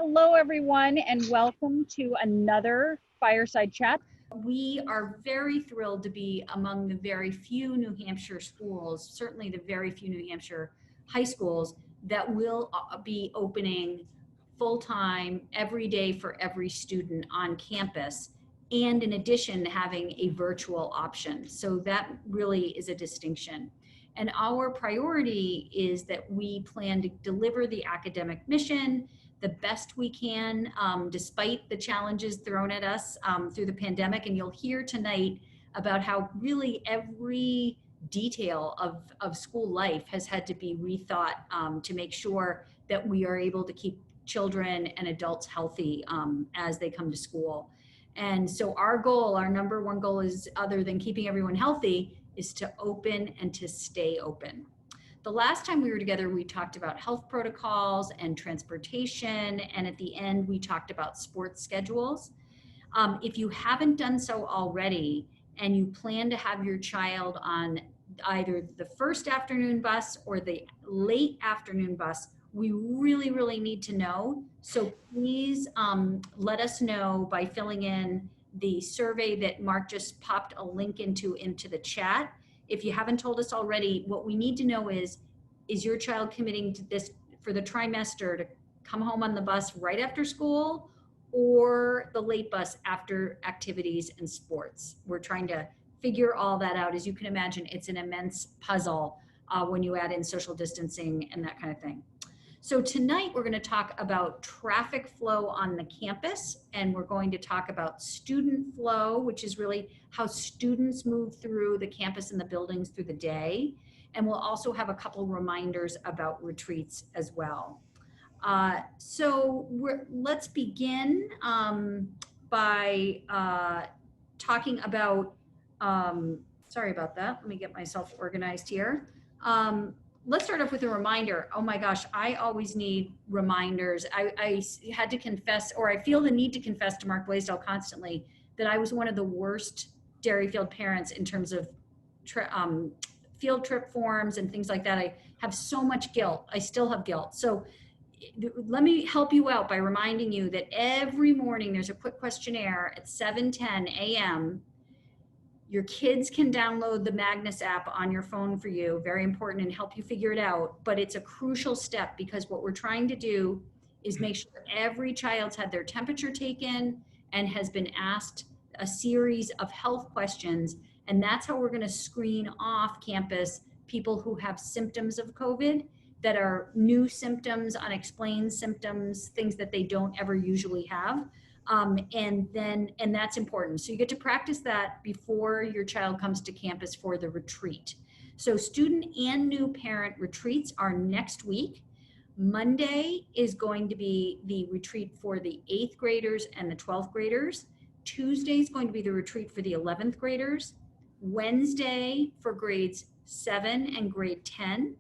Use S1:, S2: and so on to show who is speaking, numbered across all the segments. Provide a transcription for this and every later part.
S1: Hello, everyone, and welcome to another Fireside Chat.
S2: We are very thrilled to be among the very few New Hampshire schools, certainly the very few New Hampshire high schools, that will be opening full-time every day for every student on campus, and in addition, having a virtual option. So that really is a distinction. And our priority is that we plan to deliver the academic mission the best we can, despite the challenges thrown at us through the pandemic. And you'll hear tonight about how really every detail of school life has had to be rethought to make sure that we are able to keep children and adults healthy as they come to school. And so our goal, our number one goal is, other than keeping everyone healthy, is to open and to stay open. The last time we were together, we talked about health protocols and transportation, and at the end, we talked about sports schedules. If you haven't done so already, and you plan to have your child on either the first afternoon bus or the late afternoon bus, we really need to know. So please let us know by filling in the survey that Mark just popped a link into the chat. If you haven't told us already, what we need to know is your child committing to this for the trimester to come home on the bus right after school, or the late bus after activities and sports? We're trying to figure all that out. As you can imagine, it's an immense puzzle when you add in social distancing and that kind of thing. So tonight we're going to talk about traffic flow on the campus, and we're going to talk about student flow, which is really how students move through the campus and the buildings through the day. And we'll also have a couple reminders about retreats as well. Let's begin by talking about, sorry about that, let me get myself organized here. Let's start off with a reminder. Oh my gosh, I always need reminders. I had to confess, or I feel the need to confess to Mark Blaisdell constantly, that I was one of the worst Derryfield parents in terms of field trip forms and things like that. I have so much guilt. I still have guilt. So let me help you out by reminding you that every morning there's a quick questionnaire at 7:10 a.m. Your kids can download the Magnus app on your phone for you, very important, and help you figure it out. But it's a crucial step, because what we're trying to do is make sure every child's had their temperature taken and has been asked a series of health questions. And that's how we're going to screen off campus people who have symptoms of COVID, that are new symptoms, unexplained symptoms, things that they don't ever usually have. And that's important. So you get to practice that before your child comes to campus for the retreat. So student and new parent retreats are next week. Monday is going to be the retreat for the 8th graders and the 12th graders. Tuesday is going to be the retreat for the 11th graders. Wednesday for grades 7 and grade 10.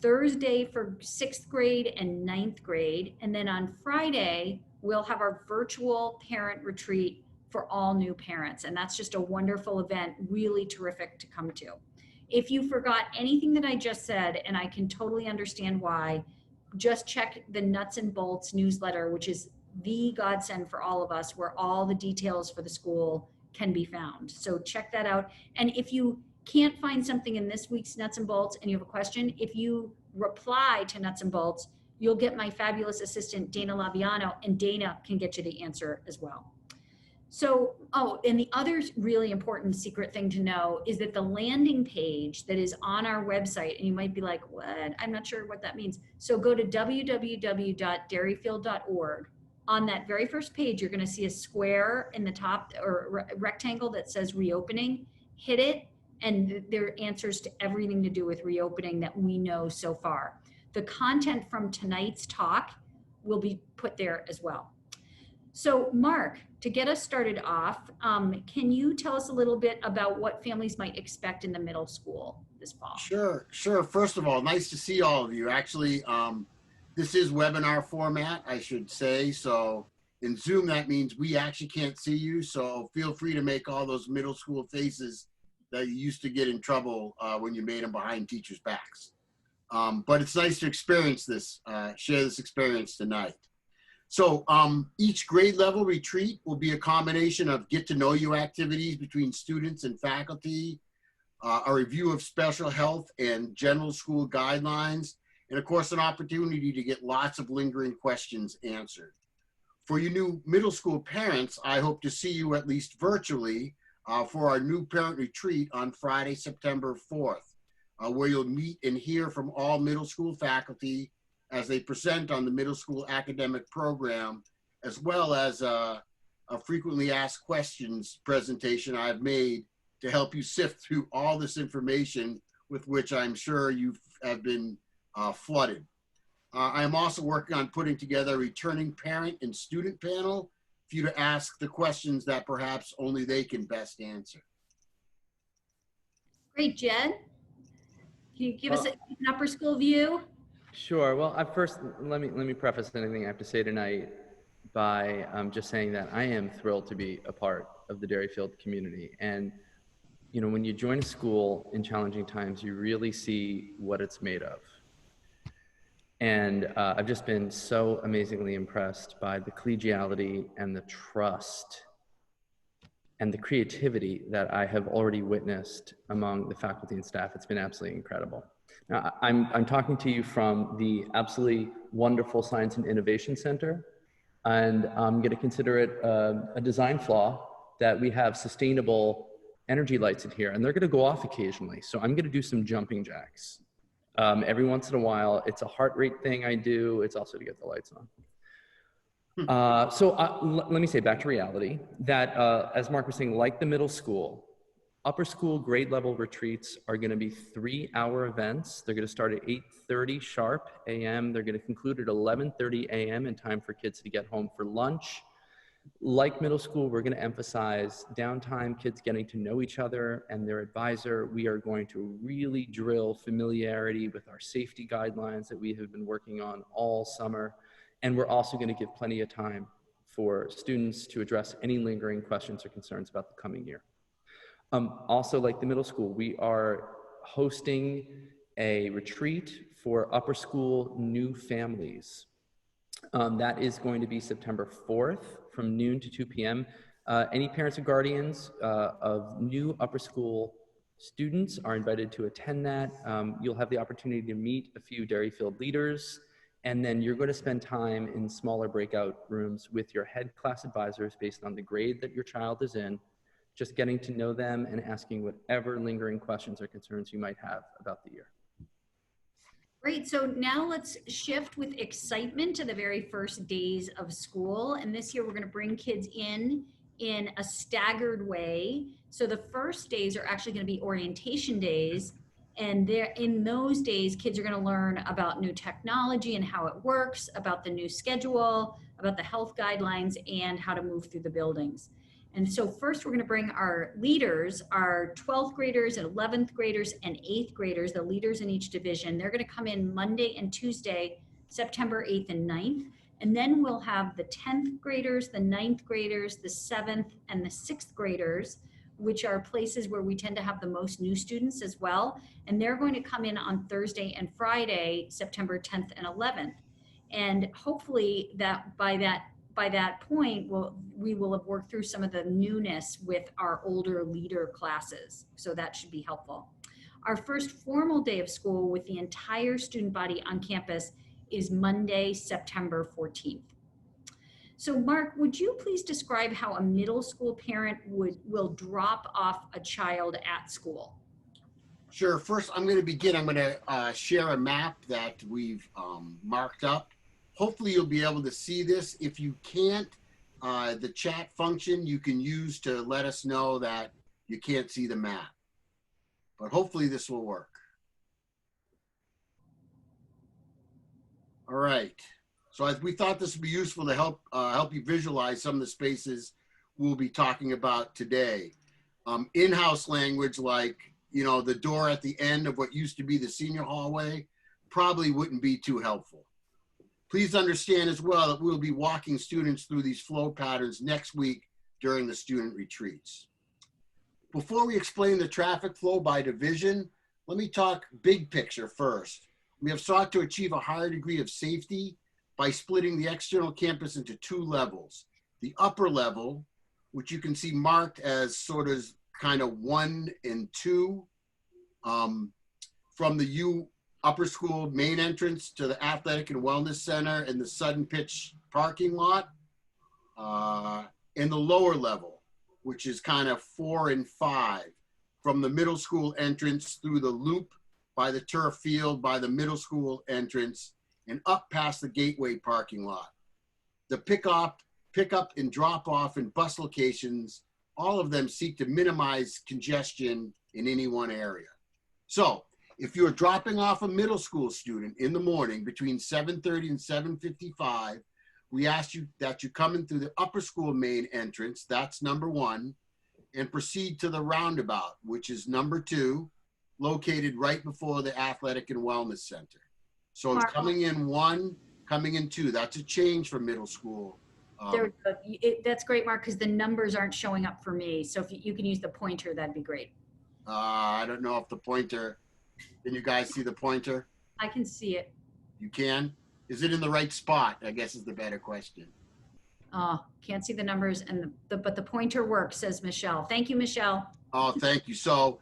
S2: Thursday for 6th grade and 9th grade. And then on Friday, we'll have our virtual parent retreat for all new parents. And that's just a wonderful event, really terrific to come to. If you forgot anything that I just said, and I can totally understand why, just check the Nuts and Bolts newsletter, which is the godsend for all of us, where all the details for the school can be found. So check that out. And if you can't find something in this week's Nuts and Bolts and you have a question, if you reply to Nuts and Bolts, you'll get my fabulous assistant, Dana Laviano, and Dana can get you the answer as well. So, and the other really important secret thing to know is that the landing page that is on our website, and you might be like, what? I'm not sure what that means. So go to www.derryfield.org. On that very first page, you're going to see a square in the top, or rectangle that says reopening. Hit it, and there are answers to everything to do with reopening that we know so far. The content from tonight's talk will be put there as well. So Mark, to get us started off, can you tell us a little bit about what families might expect in the middle school this fall?
S3: Sure. First of all, nice to see all of you. Actually, this is webinar format, I should say. So in Zoom, that means we actually can't see you. So feel free to make all those middle school faces that you used to get in trouble when you made them behind teachers' backs. But it's nice to experience this, share this experience tonight. So each grade level retreat will be a combination of get to know you activities between students and faculty, a review of special health and general school guidelines, and of course, an opportunity to get lots of lingering questions answered. For you new middle school parents, I hope to see you at least virtually for our new parent retreat on Friday, September 4th, where you'll meet and hear from all middle school faculty as they present on the middle school academic program, as well as a frequently asked questions presentation I've made to help you sift through all this information with which I'm sure you have been flooded. I am also working on putting together a returning parent and student panel for you to ask the questions that perhaps only they can best answer.
S2: Great, Jed. Can you give us an upper school view?
S4: Sure. Well, first, let me preface anything I have to say tonight by just saying that I am thrilled to be a part of the Derryfield community. And, you know, when you join a school in challenging times, you really see what it's made of. And I've just been so amazingly impressed by the collegiality and the trust and the creativity that I have already witnessed among the faculty and staff. It's been absolutely incredible. Now, I'm talking to you from the absolutely wonderful Science and Innovation Center, and I'm going to consider it a design flaw that we have sustainable energy lights in here, and they're going to go off occasionally. So I'm going to do some jumping jacks. Every once in a while. It's a heart rate thing I do. It's also to get the lights on. Let me say back to reality that as Mark was saying, like the middle school, upper school grade level retreats are going to be 3-hour events. They're going to start at 8:30 sharp a.m. They're going to conclude at 11:30 a.m. in time for kids to get home for lunch. Like middle school, we're going to emphasize downtime, kids getting to know each other and their advisor. We are going to really drill familiarity with our safety guidelines that we have been working on all summer. And we're also going to give plenty of time for students to address any lingering questions or concerns about the coming year. Also, like the middle school, we are hosting a retreat for upper school new families. That is going to be September 4th from noon to 2 p.m. Any parents and guardians of new upper school students are invited to attend that. You'll have the opportunity to meet a few Derryfield leaders, and then you're going to spend time in smaller breakout rooms with your head class advisors based on the grade that your child is in, just getting to know them and asking whatever lingering questions or concerns you might have about the year.
S2: Great, so now let's shift with excitement to the very first days of school. And this year we're going to bring kids in a staggered way. So the first days are actually going to be orientation days. And in those days, kids are going to learn about new technology and how it works, about the new schedule, about the health guidelines, and how to move through the buildings. And so first we're going to bring our leaders, our 12th graders and 11th graders and 8th graders, the leaders in each division. They're going to come in Monday and Tuesday, September 8th and 9th. And then we'll have the 10th graders, the 9th graders, the 7th and the 6th graders, which are places where we tend to have the most new students as well. And they're going to come in on Thursday and Friday, September 10th and 11th. And hopefully that by that point, we will have worked through some of the newness with our older leader classes. So that should be helpful. Our first formal day of school with the entire student body on campus is Monday, September 14th. So Mark, would you please describe how a middle school parent will drop off a child at school?
S3: Sure. First, I'm going to begin. I'm going to share a map that we've marked up. Hopefully you'll be able to see this. If you can't, the chat function you can use to let us know that you can't see the map. But hopefully this will work. All right. So we thought this would be useful to help you visualize some of the spaces we'll be talking about today. In-house language like, you know, the door at the end of what used to be the senior hallway probably wouldn't be too helpful. Please understand as well that we'll be walking students through these flow patterns next week during the student retreats. Before we explain the traffic flow by division, let me talk big picture first. We have sought to achieve a higher degree of safety by splitting the external campus into two levels. The upper level, which you can see marked as sort of kind of 1 and 2, from the U upper school main entrance to the Athletic and Wellness Center and the Sudden Pitch parking lot. In the lower level, which is kind of 4 and 5, from the middle school entrance through the loop by the turf field, by the middle school entrance, and up past the Gateway parking lot. The pickup and drop off and bus locations, all of them seek to minimize congestion in any one area. So if you're dropping off a middle school student in the morning between 7:30 and 7:55, we ask you that you come in through the upper school main entrance, that's number 1, and proceed to the roundabout, which is number 2, located right before the Athletic and Wellness Center. So it's coming in 1, coming in 2. That's a change for middle school.
S2: That's great, Mark, because the numbers aren't showing up for me. So if you can use the pointer, that'd be great.
S3: I don't know if the pointer, can you guys see the pointer?
S2: I can see it.
S3: You can? Is it in the right spot? I guess is the better question.
S2: Can't see the numbers, but the pointer works, says Michelle. Thank you, Michelle.
S3: Oh, thank you. So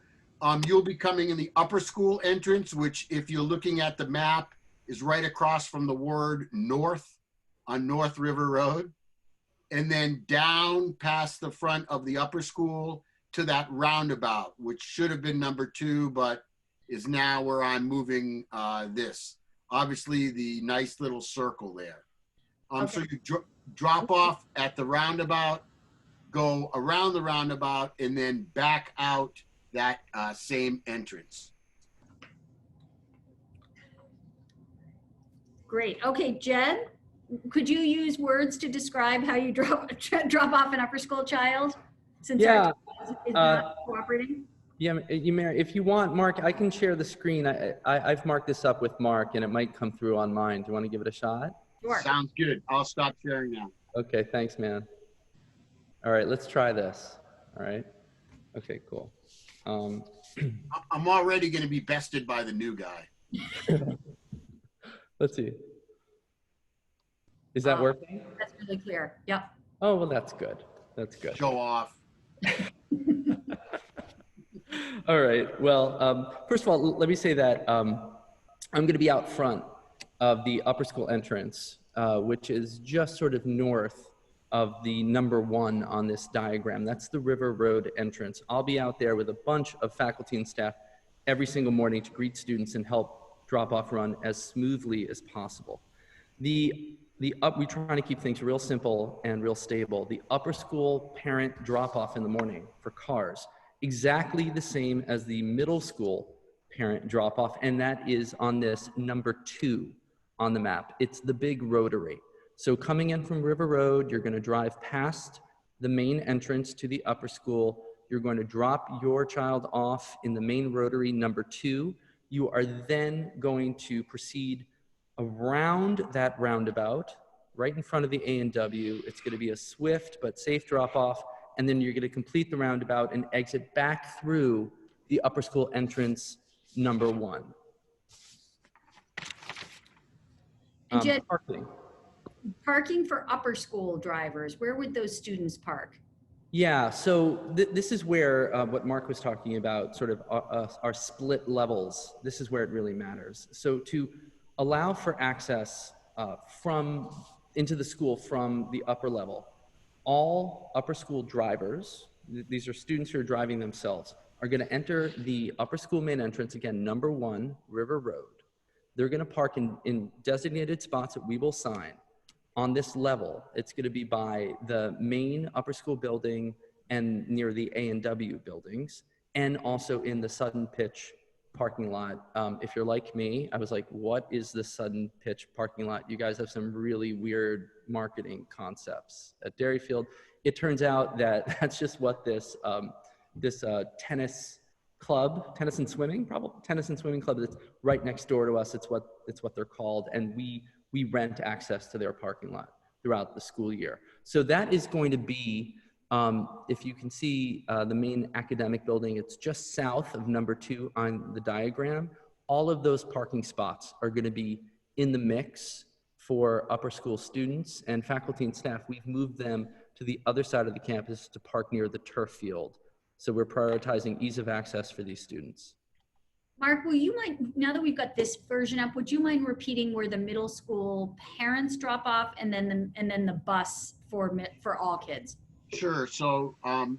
S3: you'll be coming in the upper school entrance, which if you're looking at the map is right across from the word north on North River Road. And then down past the front of the upper school to that roundabout, which should have been number 2, but is now where I'm moving this. Obviously, the nice little circle there. Okay. So you drop off at the roundabout, go around the roundabout, and then back out that same entrance.
S2: Great. Okay, Jen, could you use words to describe how you drop off an upper school child? Since our is not cooperating?
S4: Yeah, if you want, Mark, I can share the screen. I've marked this up with Mark, and it might come through on mine. Do you want to give it a shot?
S2: Sure.
S3: Sounds good. I'll stop sharing now.
S4: Okay, thanks, man. All right, let's try this. All right. Okay, cool.
S3: I'm already going to be bested by the new guy.
S4: Let's see. Is that working?
S2: That's really clear. Yep.
S4: Oh, well, that's good. That's good.
S3: Show off.
S4: All right. Well, first of all, let me say that I'm going to be out front of the upper school entrance, which is just sort of north of the number 1 on this diagram. That's the River Road entrance. I'll be out there with a bunch of faculty and staff every single morning to greet students and help drop-off run as smoothly as possible. We're trying to keep things real simple and real stable. The upper school parent drop-off in the morning for cars, exactly the same as the middle school parent drop-off, and that is on this number 2 on the map. It's the big rotary. So coming in from River Road, you're going to drive past the main entrance to the upper school. You're going to drop your child off in the main rotary number 2. You are then going to proceed around that roundabout, right in front of the A&W. It's going to be a swift but safe drop-off, and then you're going to complete the roundabout and exit back through the upper school entrance number 1.
S2: And parking for upper school drivers, where would those students park?
S4: Yeah, so this is where what Mark was talking about, sort of our split levels, this is where it really matters. So to allow for access into the school from the upper level, all upper school drivers, these are students who are driving themselves, are going to enter the upper school main entrance, again, number 1, River Road. They're going to park in designated spots that we will sign. On this level, it's going to be by the main upper school building and near the A&W buildings, and also in the Sudden Pitch parking lot. If you're like me, I was like, what is the Sudden Pitch parking lot? You guys have some really weird marketing concepts at Derryfield. It turns out that that's just what this tennis and swimming club that's right next door to us. It's what they're called, and we rent access to their parking lot throughout the school year. So that is going to be, if you can see the main academic building, it's just south of number 2 on the diagram. All of those parking spots are going to be in the mix for upper school students and faculty and staff, we've moved them to the other side of the campus to park near the turf field. So we're prioritizing ease of access for these students.
S2: Mark, will you mind, now that we've got this version up, would you mind repeating where the middle school parents drop off and then the bus for all kids?
S3: Sure. So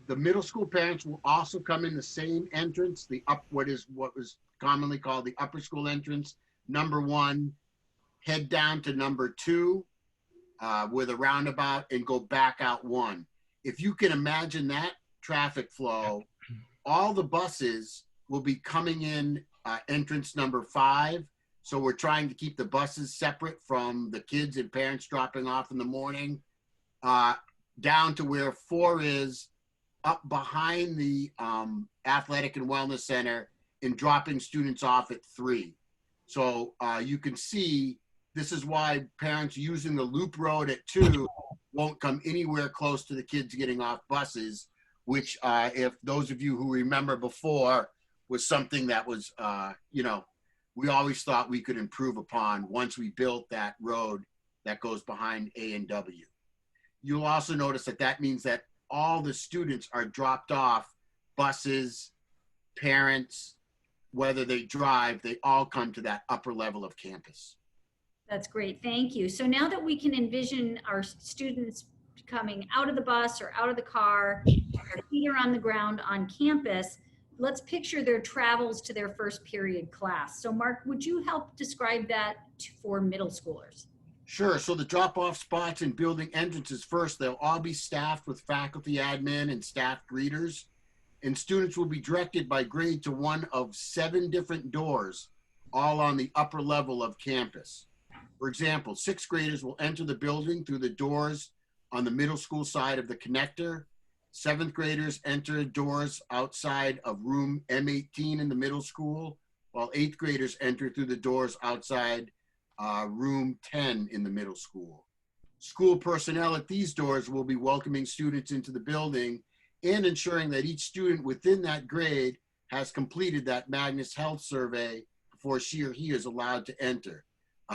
S3: the middle school parents will also come in the same entrance, what was commonly called the upper school entrance, number 1, head down to number 2 with a roundabout and go back out 1. If you can imagine that traffic flow, all the buses will be coming in entrance number 5. So we're trying to keep the buses separate from the kids and parents dropping off in the morning, down to where 4 is, up behind the Athletic and Wellness Center, and dropping students off at 3. So you can see this is why parents using the loop road at 2 won't come anywhere close to the kids getting off buses, which if those of you who remember before was something that was, we always thought we could improve upon once we built that road that goes behind A&W. You'll also notice that means that all the students are dropped off, buses, parents, whether they drive, they all come to that upper level of campus.
S2: That's great, thank you. So now that we can envision our students coming out of the bus or out of the car, their feet are on the ground on campus, let's picture their travels to their first period class. So Mark, would you help describe that for middle schoolers?
S3: Sure. So the drop-off spots and building entrances first, they'll all be staffed with faculty admin and staff greeters, and students will be directed by grade to one of 7 different doors, all on the upper level of campus. For example, 6th graders will enter the building through the doors on the middle school side of the connector. 7th graders enter doors outside of room M18 in the middle school, while 8th graders enter through the doors outside room 10 in the middle school. School personnel at these doors will be welcoming students into the building and ensuring that each student within that grade has completed that Magnus health survey before she or he is allowed to enter.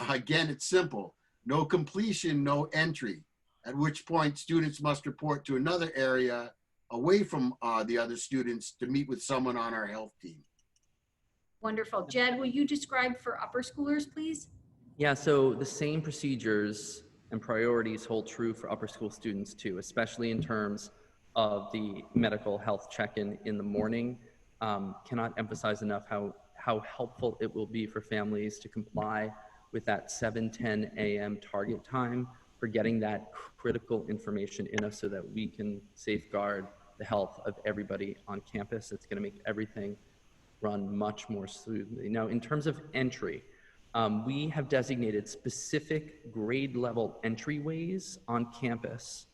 S3: Again, it's simple. No completion, no entry, at which point students must report to another area away from the other students to meet with someone on our health team.
S2: Wonderful. Jed, will you describe for upper schoolers, please?
S4: Yeah, so the same procedures and priorities hold true for upper school students too, especially in terms of the medical health check-in in the morning. Cannot emphasize enough how helpful it will be for families to comply with that 7:10 a.m. target time for getting that critical information in us so that we can safeguard the health of everybody on campus. It's going to make everything run much more smoothly. Now, in terms of entry, we have designated specific grade level entryways on campus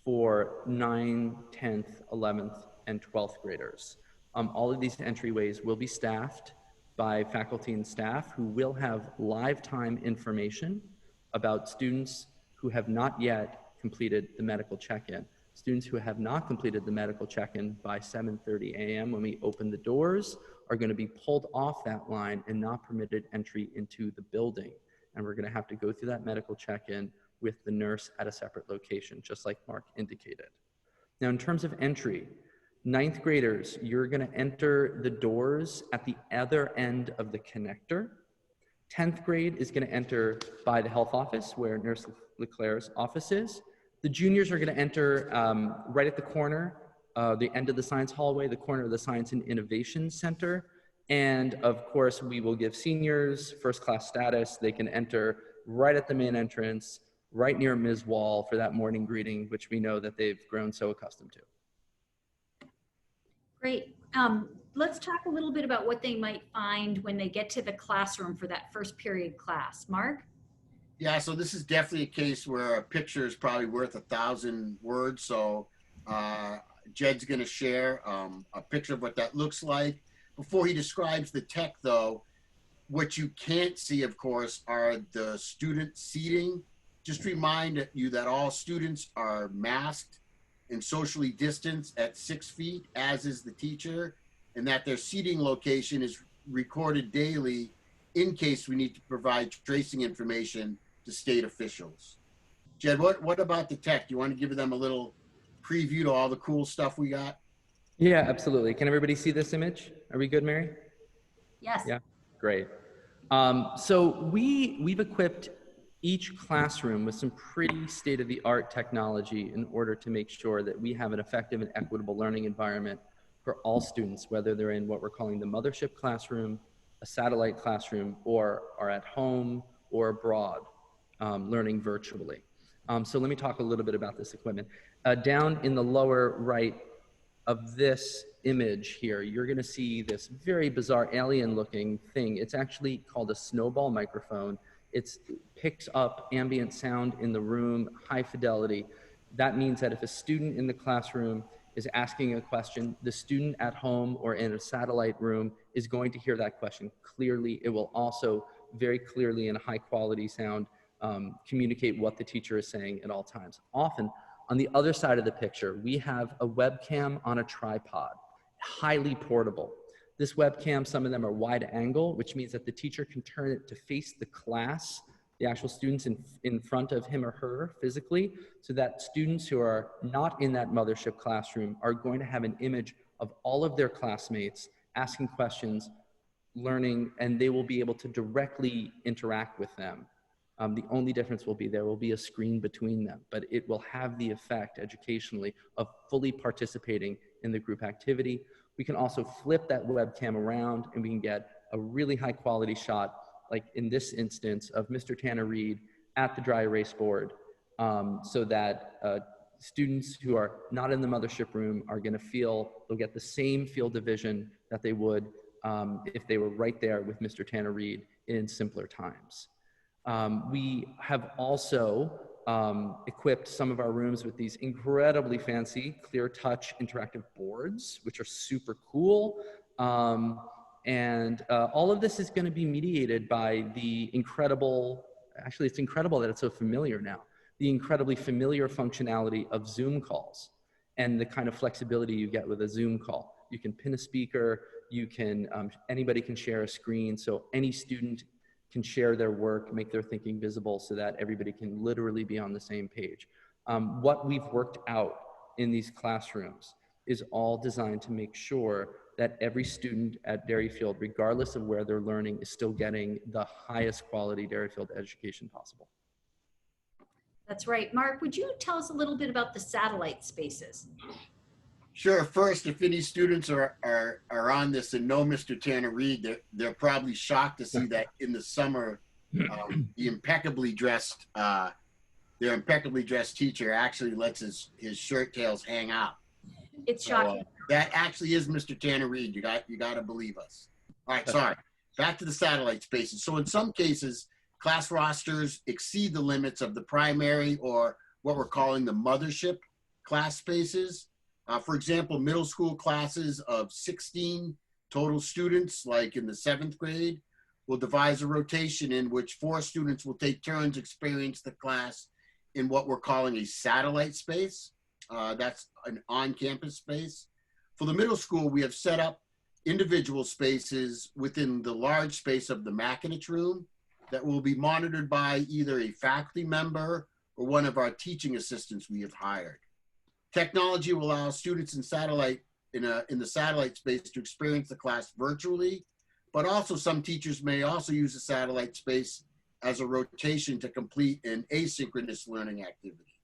S4: for 9th, 10th, 11th, and 12th graders. All of these entryways will be staffed by faculty and staff who will have live time information about students who have not yet completed the medical check-in. Students who have not completed the medical check-in by 7:30 a.m. when we open the doors are going to be pulled off that line and not permitted entry into the building. And we're going to have to go through that medical check-in with the nurse at a separate location, just like Mark indicated. Now, in terms of entry, 9th graders, you're going to enter the doors at the other end of the connector. 10th grade is going to enter by the health office where Nurse Leclerc's office is. The juniors are going to enter right at the corner, the end of the science hallway, the corner of the Science and Innovation Center. And of course, we will give seniors first class status. They can enter right at the main entrance, right near Ms. Wall for that morning greeting, which we know that they've grown so accustomed to.
S2: Great. Let's talk a little bit about what they might find when they get to the classroom for that first period class. Mark?
S3: Yeah, so this is definitely a case where a picture is probably worth 1,000 words. So Jed's going to share a picture of what that looks like. Before he describes the tech, though, what you can't see, of course, are the student seating. Just remind you that all students are masked and socially distanced at 6 feet, as is the teacher, and that their seating location is recorded daily in case we need to provide tracing information to state officials. Jed, what about the tech? Do you want to give them a little preview to all the cool stuff we got?
S4: Yeah, absolutely. Can everybody see this image? Are we good, Mary?
S2: Yes.
S4: Yeah, great. So we've equipped each classroom with some pretty state-of-the-art technology in order to make sure that we have an effective and equitable learning environment for all students, whether they're in what we're calling the mothership classroom, a satellite classroom, or are at home or abroad, learning virtually. So let me talk a little bit about this equipment. Down in the lower right of this image here, you're going to see this very bizarre alien looking thing. It's actually called a Snowball Microphone. It picks up ambient sound in the room, high fidelity. That means that if a student in the classroom is asking a question, the student at home or in a satellite room is going to hear that question clearly. It will also very clearly and high quality sound communicate what the teacher is saying at all times. Often, on the other side of the picture, we have a webcam on a tripod, highly portable. This webcam, some of them are wide angle, which means that the teacher can turn it to face the class, the actual students in front of him or her physically, so that students who are not in that mothership classroom are going to have an image of all of their classmates asking questions, learning, and they will be able to directly interact with them. The only difference will be there will be a screen between them, but it will have the effect educationally of fully participating in the group activity. We can also flip that webcam around and we can get a really high quality shot, like in this instance of Mr. Tanner Reed at the dry erase board, so that students who are not in the mothership room are gonna they'll get the same field of vision that they would if they were right there with Mr. Tanner Reed in simpler times. We have also equipped some of our rooms with these incredibly fancy clear touch interactive boards, which are super cool. And all of this is going to be mediated by the incredible, actually it's incredible that it's so familiar now, the incredibly familiar functionality of Zoom calls and the kind of flexibility you get with a Zoom call. You can pin a speaker, you can, anybody can share a screen, so any student can share their work, make their thinking visible so that everybody can literally be on the same page. What we've worked out in these classrooms is all designed to make sure that every student at Derryfield, regardless of where they're learning, is still getting the highest quality Derryfield education possible.
S2: That's right. Mark, would you tell us a little bit about the satellite spaces?
S3: Sure. First, if any students are on this and know Mr. Tanner Reed, they're probably shocked to see that in the summer, the impeccably dressed teacher actually lets his shirt tails hang out.
S2: It's shocking.
S3: So, that actually is Mr. Tanner Reed. You got to believe us. All right, sorry. Back to the satellite spaces. So in some cases, class rosters exceed the limits of the primary or what we're calling the mothership class spaces. For example, middle school classes of 16 total students, like in the 7th grade, will devise a rotation in which 4 students will take turns experience the class in what we're calling a satellite space. That's an on-campus space. For the middle school, we have set up individual spaces within the large space of the Magnus room that will be monitored by either a faculty member or one of our teaching assistants we have hired. Technology will allow students in the satellite space to experience the class virtually, but also some teachers may also use the satellite space as a rotation to complete an asynchronous learning activity.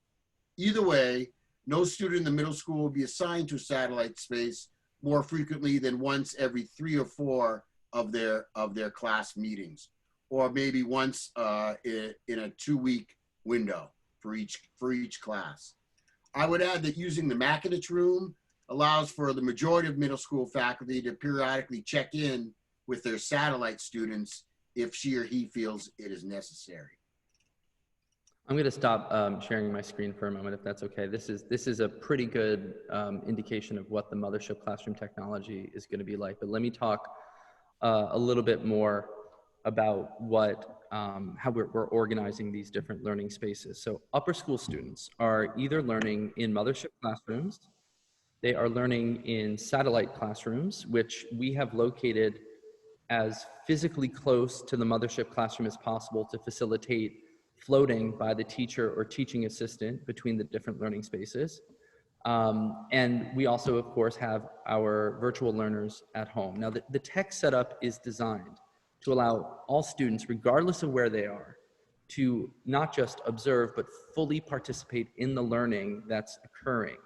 S3: Either way, no student in the middle school will be assigned to a satellite space more frequently than once every 3 or 4 of their class meetings, or maybe once in a 2-week window for each class. I would add that using the Magnus room allows for the majority of middle school faculty to periodically check in with their satellite students if she or he feels it is necessary.
S4: I'm going to stop sharing my screen for a moment, if that's okay. This is a pretty good indication of what the mothership classroom technology is going to be like. But let me talk a little bit more about how we're organizing these different learning spaces. So upper school students are either learning in mothership classrooms, they are learning in satellite classrooms, which we have located as physically close to the mothership classroom as possible to facilitate floating by the teacher or teaching assistant between the different learning spaces. And we also, of course, have our virtual learners at home. Now, the tech setup is designed to allow all students, regardless of where they are, to not just observe, but fully participate in the learning that's occurring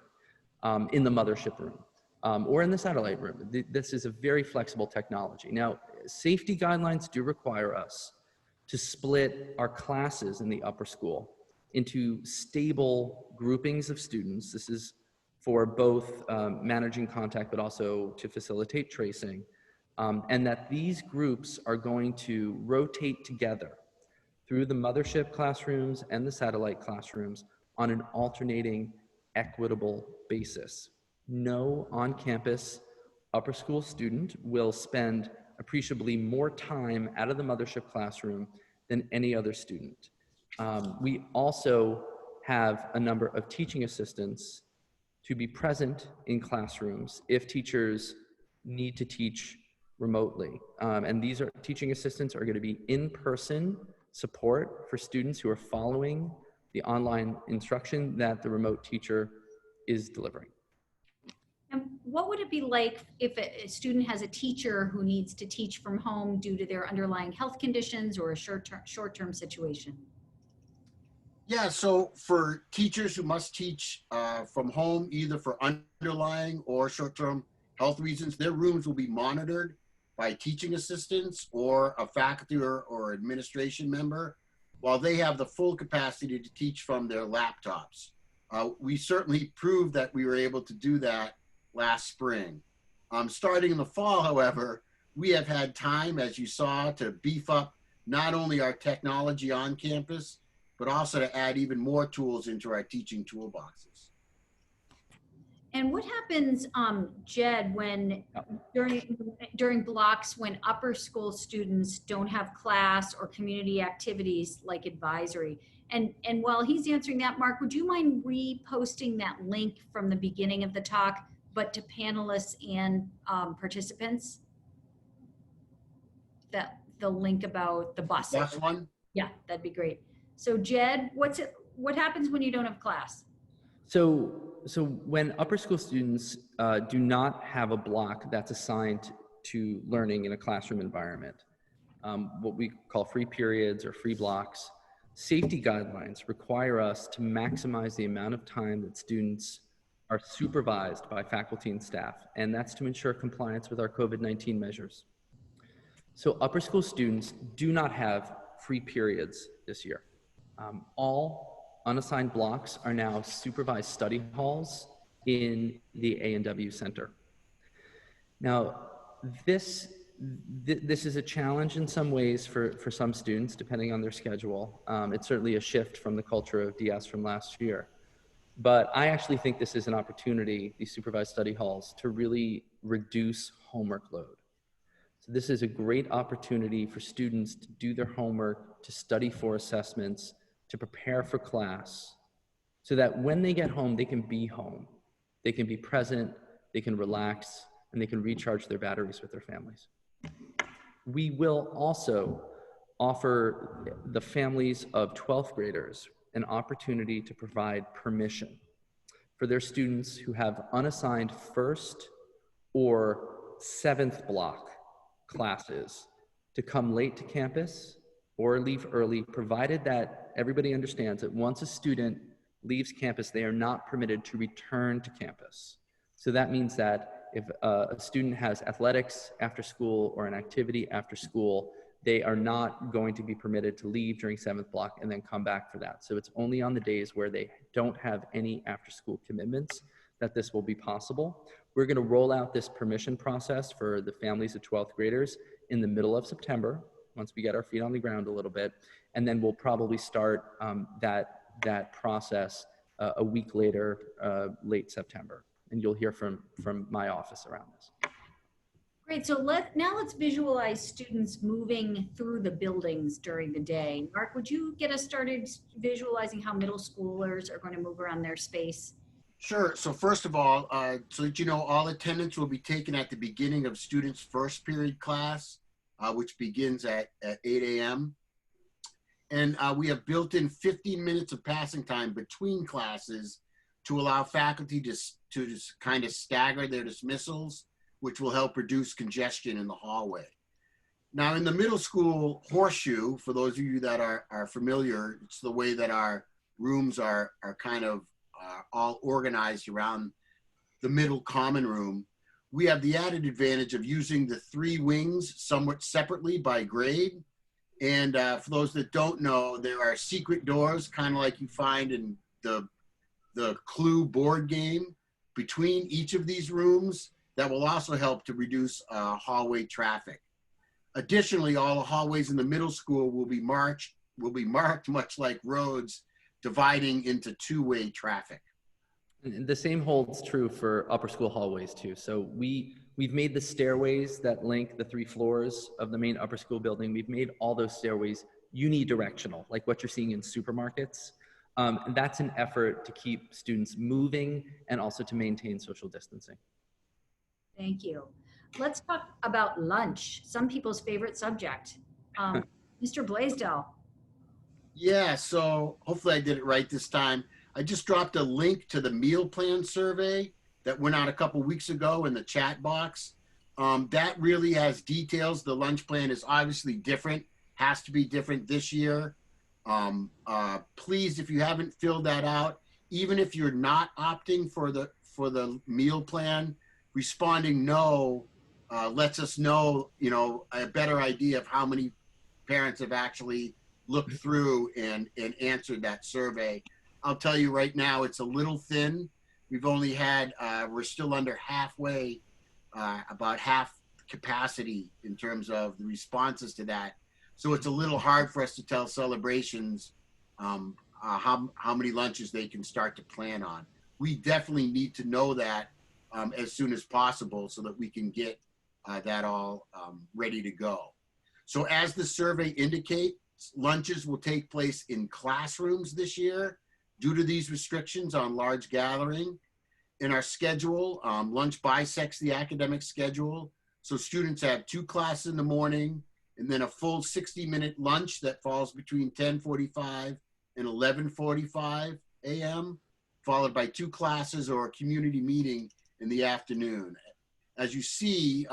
S4: in the mothership room or in the satellite room. This is a very flexible technology. Now, safety guidelines do require us to split our classes in the upper school into stable groupings of students. This is for both managing contact, but also to facilitate tracing, and that these groups are going to rotate together through the mothership classrooms and the satellite classrooms on an alternating, equitable basis. No on-campus upper school student will spend appreciably more time out of the mothership classroom than any other student. We also have a number of teaching assistants to be present in classrooms if teachers need to teach remotely. And these teaching assistants are going to be in-person support for students who are following the online instruction that the remote teacher is delivering.
S2: And what would it be like if a student has a teacher who needs to teach from home due to their underlying health conditions or a short-term situation?
S3: Yeah, so for teachers who must teach from home, either for underlying or short-term health reasons, their rooms will be monitored by teaching assistants or a faculty or administration member, while they have the full capacity to teach from their laptops. We certainly proved that we were able to do that last spring. Starting in the fall, however, we have had time, as you saw, to beef up not only our technology on campus, but also to add even more tools into our teaching toolboxes.
S2: And what happens, Jed, when during blocks when upper school students don't have class or community activities like advisory? And while he's answering that, Mark, would you mind reposting that link from the beginning of the talk, but to panelists and participants? The link about the bus.
S3: Last one?
S2: Yeah, that'd be great. So Jed, what happens when you don't have class?
S4: So when upper school students do not have a block that's assigned to learning in a classroom environment, what we call free periods or free blocks, safety guidelines require us to maximize the amount of time that students are supervised by faculty and staff, and that's to ensure compliance with our COVID-19 measures. So upper school students do not have free periods this year. All unassigned blocks are now supervised study halls in the A&W Center. Now, this is a challenge in some ways for some students, depending on their schedule. It's certainly a shift from the culture of DS from last year. But I actually think this is an opportunity, these supervised study halls, to really reduce homework load. So this is a great opportunity for students to do their homework, to study for assessments, to prepare for class, so that when they get home, they can be home. They can be present, they can relax, and they can recharge their batteries with their families. We will also offer the families of 12th graders an opportunity to provide permission for their students who have unassigned first or seventh block classes to come late to campus or leave early, provided that everybody understands that once a student leaves campus, they are not permitted to return to campus. So that means that if a student has athletics after school or an activity after school, they are not going to be permitted to leave during seventh block and then come back for that. So it's only on the days where they don't have any after school commitments that this will be possible. We're going to roll out this permission process for the families of 12th graders in the middle of September, once we get our feet on the ground a little bit, and then we'll probably start that process a week later, late September, and you'll hear from my office around this.
S2: Great. So now let's visualize students moving through the buildings during the day. Mark, would you get us started visualizing how middle schoolers are going to move around their space?
S3: Sure. So first of all, so that you know, all attendance will be taken at the beginning of students' first period class, which begins at 8 a.m. And we have built in 15 minutes of passing time between classes to allow faculty to just kind of stagger their dismissals, which will help reduce congestion in the hallway. Now in the middle school Horseshoe, for those of you that are familiar, it's the way that our rooms are kind of all organized around the middle common room. We have the added advantage of using the 3 wings somewhat separately by grade. And for those that don't know, there are secret doors, kind of like you find in the Clue board game, between each of these rooms that will also help to reduce hallway traffic. Additionally, all the hallways in the middle school will be marked much like roads, dividing into 2-way traffic.
S4: And the same holds true for upper school hallways too. So we've made the stairways that link the 3 floors of the main upper school building. We've made all those stairways unidirectional, like what you're seeing in supermarkets. And that's an effort to keep students moving and also to maintain social distancing.
S2: Thank you. Let's talk about lunch, some people's favorite subject. Mr. Blaisdell.
S3: Yeah, so hopefully I did it right this time. I just dropped a link to the meal plan survey that went out a couple weeks ago in the chat box. That really has details. The lunch plan is obviously different, has to be different this year. Please, if you haven't filled that out, even if you're not opting for the meal plan, responding no lets us know, a better idea of how many parents have actually looked through and answered that survey. I'll tell you right now, it's a little thin. We've only had, we're still under halfway, about half capacity in terms of the responses to that. So it's a little hard for us to tell celebrations how many lunches they can start to plan on. We definitely need to know that as soon as possible so that we can get that all ready to go. So as the survey indicates, lunches will take place in classrooms this year due to these restrictions on large gathering. In our schedule, lunch bisects the academic schedule. So students have 2 classes in the morning and then a full 60-minute lunch that falls between 10:45 and 11:45 a.m., followed by 2 classes or a community meeting in the afternoon. As you see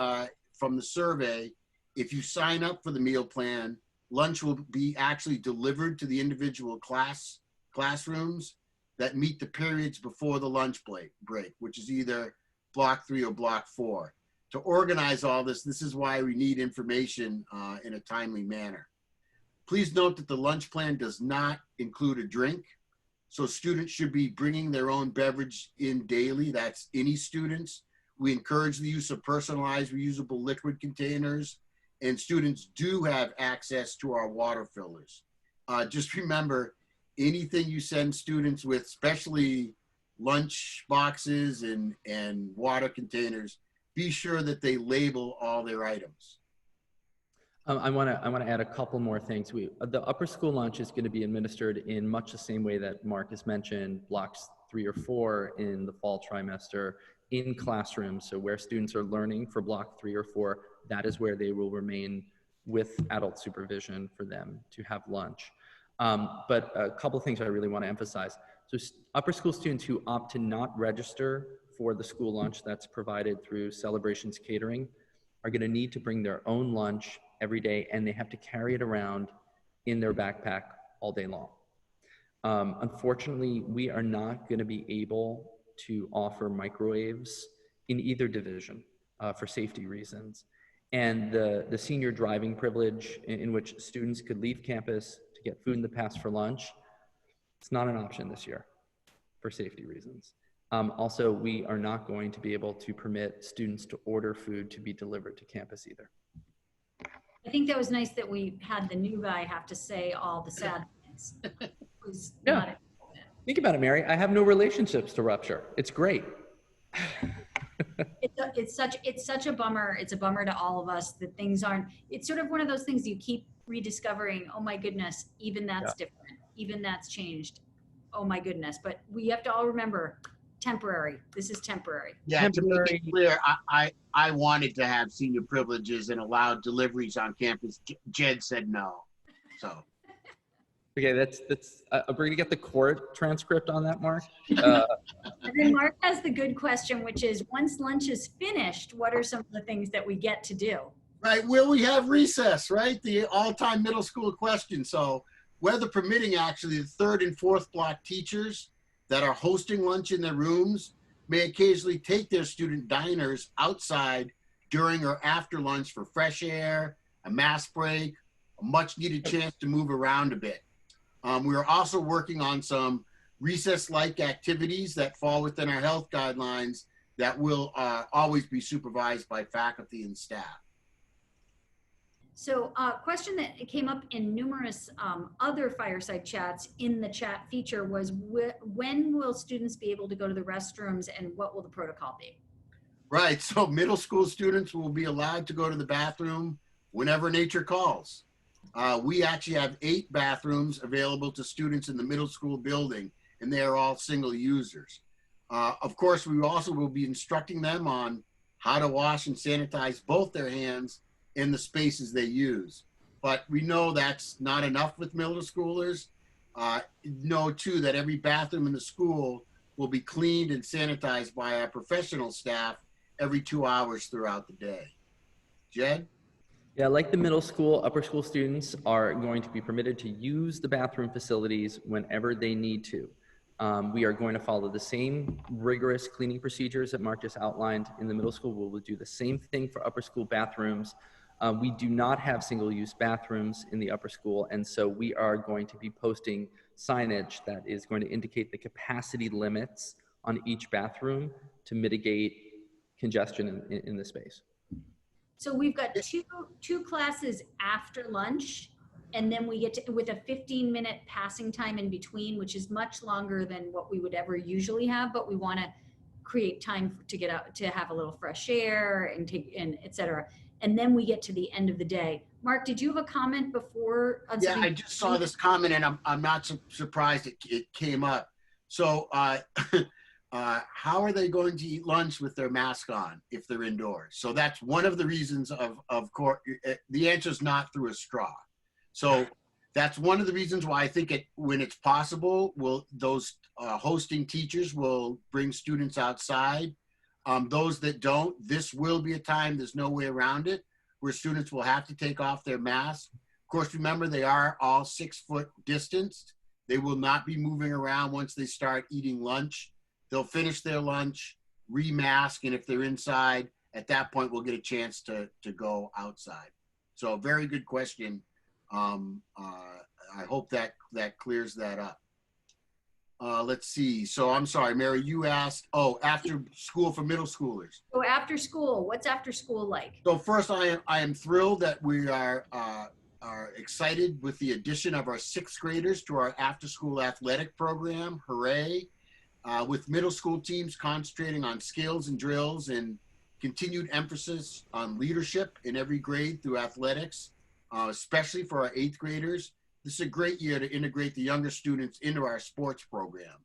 S3: from the survey, if you sign up for the meal plan, lunch will be actually delivered to the individual classrooms that meet the periods before the lunch break, which is either block 3 or block 4. To organize all this is why we need information in a timely manner. Please note that the lunch plan does not include a drink, so students should be bringing their own beverage in daily. That's any students. We encourage the use of personalized reusable liquid containers, and students do have access to our water fillers. Just remember, anything you send students with, especially lunch boxes and water containers, be sure that they label all their items.
S4: I want to add a couple more things. The upper school lunch is going to be administered in much the same way that Mark has mentioned, blocks 3 or 4 in the fall trimester in classrooms. So where students are learning for block 3 or 4, that is where they will remain with adult supervision for them to have lunch. But a couple of things I really want to emphasize. So upper school students who opt to not register for the school lunch that's provided through Celebrations Catering are going to need to bring their own lunch every day, and they have to carry it around in their backpack all day long. Unfortunately, we are not going to be able to offer microwaves in either division for safety reasons. And the senior driving privilege in which students could leave campus to get food in the pass for lunch, it's not an option this year for safety reasons. Also, we are not going to be able to permit students to order food to be delivered to campus either.
S2: I think that was nice that we had the new guy have to say all the sad things. It was
S4: Yeah.
S2: not
S4: Think about it, Mary. I have no relationships to rupture. It's great.
S2: it's such a bummer. It's a bummer to all of us that things aren't, it's sort of one of those things you keep rediscovering. Oh my goodness, even that's different. Even that's changed. Oh my goodness. But we have to all remember, temporary. This is temporary.
S3: Yeah, to make it clear, I wanted to have senior privileges and allowed deliveries on campus. Jed said no, so.
S4: Okay, we're gonna get the court transcript on that, Mark.
S2: And then Mark has the good question, which is, once lunch is finished, what are some of the things that we get to do?
S3: Right, will we have recess, right? The all-time middle school question. So weather permitting, actually, the third and fourth block teachers that are hosting lunch in their rooms may occasionally take their student diners outside during or after lunch for fresh air, a mass break, a much needed chance to move around a bit. We are also working on some recess-like activities that fall within our health guidelines that will always be supervised by faculty and staff.
S2: So a question that came up in numerous other fireside chats in the chat feature was, when will students be able to go to the restrooms and what will the protocol be?
S3: Right, so middle school students will be allowed to go to the bathroom whenever nature calls. We actually have 8 bathrooms available to students in the middle school building, and they are all single users. Of course, we also will be instructing them on how to wash and sanitize both their hands in the spaces they use. But we know that's not enough with middle schoolers. Know too that every bathroom in the school will be cleaned and sanitized by our professional staff every 2 hours throughout the day. Jed?
S4: Yeah, like the middle school, upper school students are going to be permitted to use the bathroom facilities whenever they need to. We are going to follow the same rigorous cleaning procedures that Mark just outlined in the middle school. We will do the same thing for upper school bathrooms. We do not have single-use bathrooms in the upper school, and so we are going to be posting signage that is going to indicate the capacity limits on each bathroom to mitigate congestion in the space.
S2: So we've got two classes after lunch, and then we get to, with a 15-minute passing time in between, which is much longer than what we would ever usually have, but we want to create time to get out, to have a little fresh air and et cetera. And then we get to the end of the day. Mark, did you have a comment before?
S3: Yeah, I just saw this comment, and I'm not surprised it came up. So how are they going to eat lunch with their mask on if they're indoors? So that's one of the reasons of course, the answer is not through a straw. So that's one of the reasons why I think when it's possible, those hosting teachers will bring students outside. Those that don't, this will be a time, there's no way around it, where students will have to take off their masks. Of course, remember, they are all 6 foot distanced. They will not be moving around once they start eating lunch. They'll finish their lunch, re-mask, and if they're inside, at that point, we'll get a chance to go outside. So very good question. I hope that clears that up. Let's see. So I'm sorry, Mary, you asked, after school for middle schoolers.
S2: So after school, what's after school like?
S3: So first, I am thrilled that we are excited with the addition of our 6th graders to our after-school athletic program. Hooray. With middle school teams concentrating on skills and drills and continued emphasis on leadership in every grade through athletics, especially for our 8th graders. This is a great year to integrate the younger students into our sports program.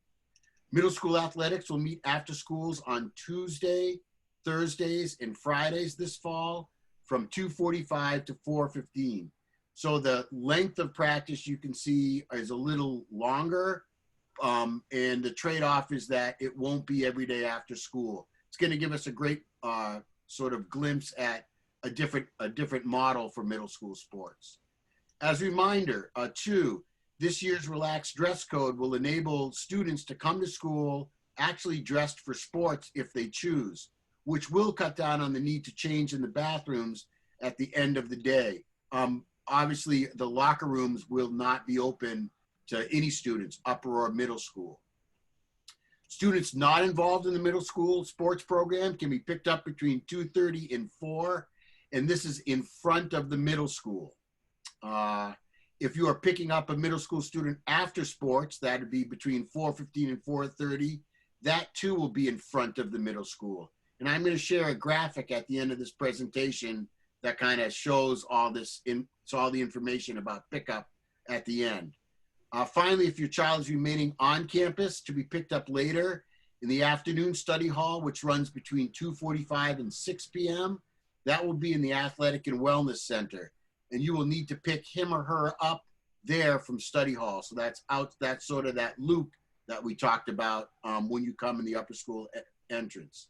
S3: Middle school athletics will meet after schools on Tuesday, Thursdays, and Fridays this fall from 2:45 to 4:15. So the length of practice you can see is a little longer, and the trade-off is that it won't be every day after school. It's going to give us a great sort of glimpse at a different model for middle school sports. As a reminder, too, this year's relaxed dress code will enable students to come to school actually dressed for sports if they choose, which will cut down on the need to change in the bathrooms at the end of the day. Obviously, the locker rooms will not be open to any students, upper or middle school. Students not involved in the middle school sports program can be picked up between 2:30 and 4, and this is in front of the middle school. If you are picking up a middle school student after sports, that would be between 4:15 and 4:30. That too will be in front of the middle school. And I'm going to share a graphic at the end of this presentation that kind of shows all this, all the information about pickup at the end. Finally, if your child is remaining on campus to be picked up later in the afternoon study hall, which runs between 2:45 and 6 p.m., that will be in the Athletic and Wellness Center. And you will need to pick him or her up there from study hall. So that's sort of that loop that we talked about when you come in the upper school entrance.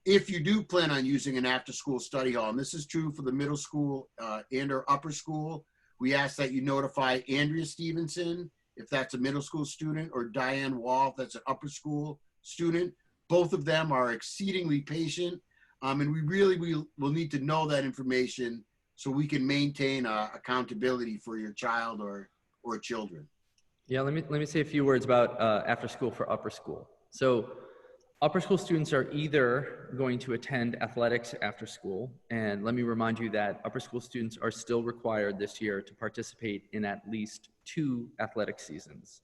S3: If you do plan on using an after-school study hall, and this is true for the middle school and or upper school, we ask that you notify Andrea Stevenson, if that's a middle school student, or Diane Wall, if that's an upper school student. Both of them are exceedingly patient, and we will need to know that information so we can maintain accountability for your child or children.
S4: Yeah, let me say a few words about after school for upper school. So upper school students are either going to attend athletics after school, and let me remind you that upper school students are still required this year to participate in at least 2 athletic seasons.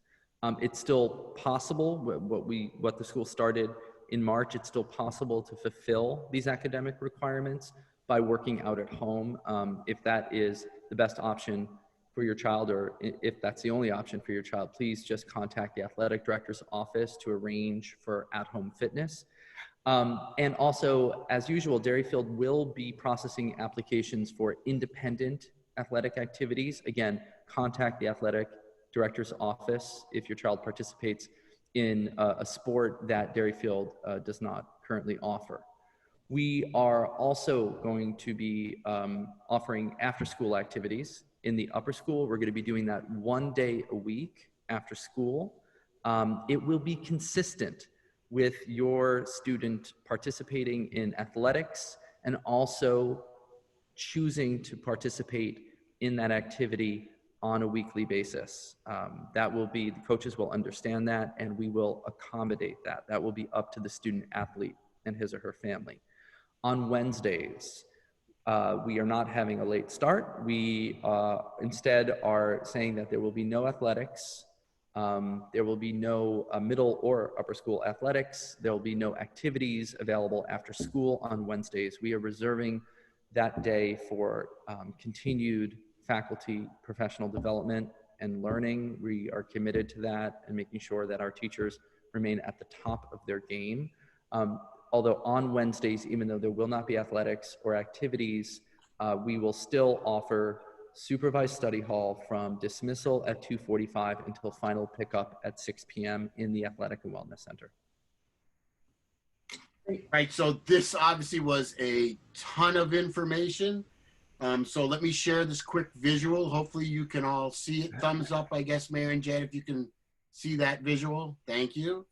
S4: It's still possible, what the school started in March, it's still possible to fulfill these academic requirements by working out at home. If that is the best option for your child, or if that's the only option for your child, please just contact the athletic director's office to arrange for at-home fitness. And also, as usual, Derryfield will be processing applications for independent athletic activities. Again, contact the athletic director's office if your child participates in a sport that Derryfield does not currently offer. We are also going to be offering after-school activities. In the upper school, we're going to be doing that 1 day a week after school. It will be consistent with your student participating in athletics and also choosing to participate in that activity on a weekly basis. That will be, the coaches will understand that, and we will accommodate that. That will be up to the student athlete and his or her family. On Wednesdays, we are not having a late start. We instead are saying that there will be no athletics. There will be no middle or upper school athletics. There will be no activities available after school on Wednesdays. We are reserving that day for continued faculty professional development and learning. We are committed to that and making sure that our teachers remain at the top of their game. Although on Wednesdays, even though there will not be athletics or activities, we will still offer supervised study hall from dismissal at 2:45 until final pickup at 6 p.m. in the Athletic and Wellness Center.
S3: Right, so this obviously was a ton of information. So let me share this quick visual. Hopefully you can all see it. Thumbs up, I guess, Mary and Jed, if you can see that visual. Thank you.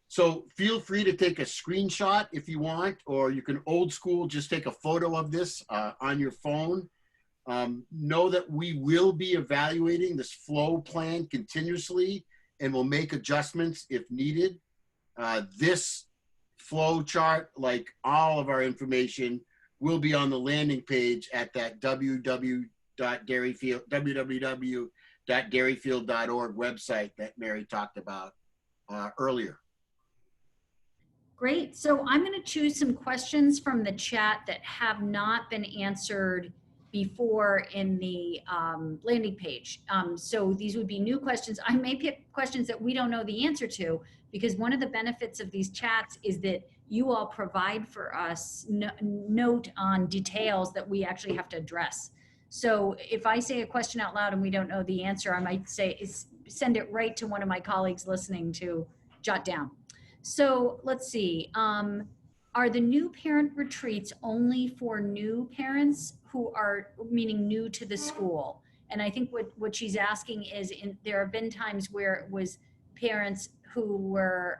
S3: So feel free to take a screenshot if you want, or you can old school, just take a photo of this on your phone. Know that we will be evaluating this flow plan continuously and will make adjustments if needed. This flow chart, like all of our information, will be on the landing page at that www.derryfield.org website that Mary talked about earlier.
S2: Great. So I'm going to choose some questions from the chat that have not been answered before in the landing page. So these would be new questions. I may pick questions that we don't know the answer to, because one of the benefits of these chats is that you all provide for us note on details that we actually have to address. So if I say a question out loud and we don't know the answer, I might send it right to one of my colleagues listening to jot down. So let's see, are the new parent retreats only for new parents who are, meaning new to the school? And I think what she's asking is, there have been times where it was parents who were,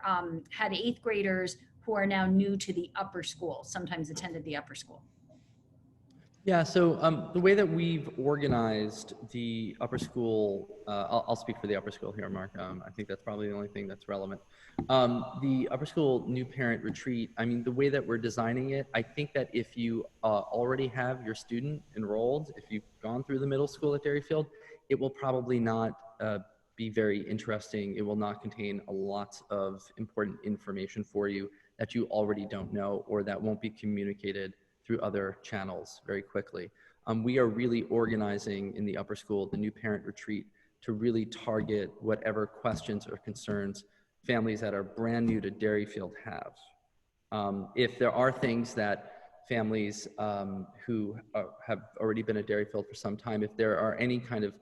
S2: had 8th graders who are now new to the upper school, sometimes attended the upper school.
S4: Yeah, so the way that we've organized the upper school, I'll speak for the upper school here, Mark. I think that's probably the only thing that's relevant. The upper school new parent retreat, I mean, the way that we're designing it, I think that if you already have your student enrolled, if you've gone through the middle school at Derryfield, it will probably not be very interesting. It will not contain a lot of important information for you that you already don't know, or that won't be communicated through other channels very quickly. We are really organizing in the upper school, the new parent retreat, to really target whatever questions or concerns families that are brand new to Derryfield have. If there are things that families who have already been at Derryfield for some time, if there are any kind of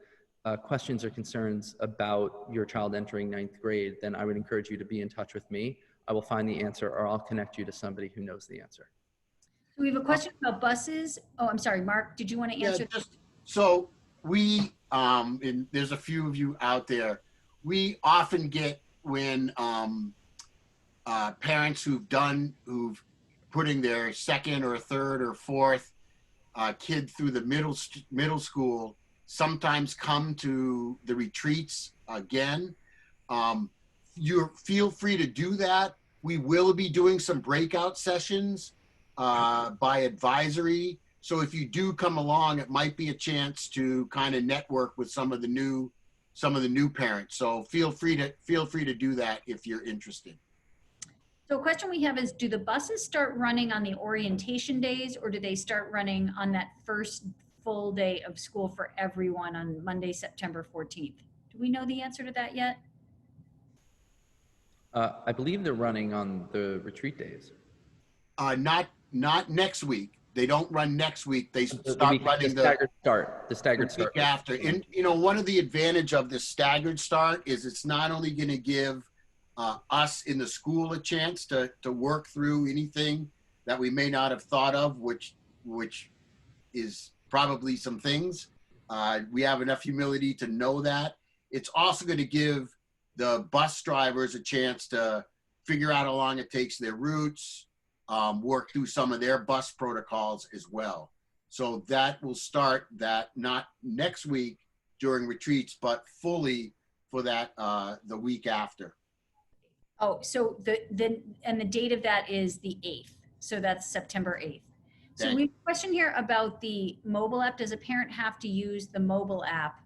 S4: questions or concerns about your child entering ninth grade, then I would encourage you to be in touch with me. I will find the answer, or I'll connect you to somebody who knows the answer.
S2: We have a question about buses. Oh, I'm sorry, Mark, did you want to
S3: Yeah,
S2: answer?
S3: so we, and there's a few of you out there, we often get when parents who've putting their second or third or fourth kid through the middle school sometimes come to the retreats again. You feel free to do that. We will be doing some breakout sessions by advisory. So if you do come along, it might be a chance to kind of network with some of the new parents. So feel free to do that if you're interested.
S2: So a question we have is, do the buses start running on the orientation days, or do they start running on that first full day of school for everyone on Monday, September 14th? Do we know the answer to that yet?
S4: I believe they're running on the retreat days.
S3: Not next week. They don't run next week. They start running
S4: the staggered start
S3: week after. And one of the advantage of the staggered start is it's not only going to give us in the school a chance to work through anything that we may not have thought of, which is probably some things. We have enough humility to know that. It's also going to give the bus drivers a chance to figure out how long it takes their routes, work through some of their bus protocols as well. So that will start that not next week during retreats, but fully for that the week after.
S2: Oh, so the date of that is the 8th. So that's September 8th. So we have a question here about the mobile app. Does a parent have to use the mobile app?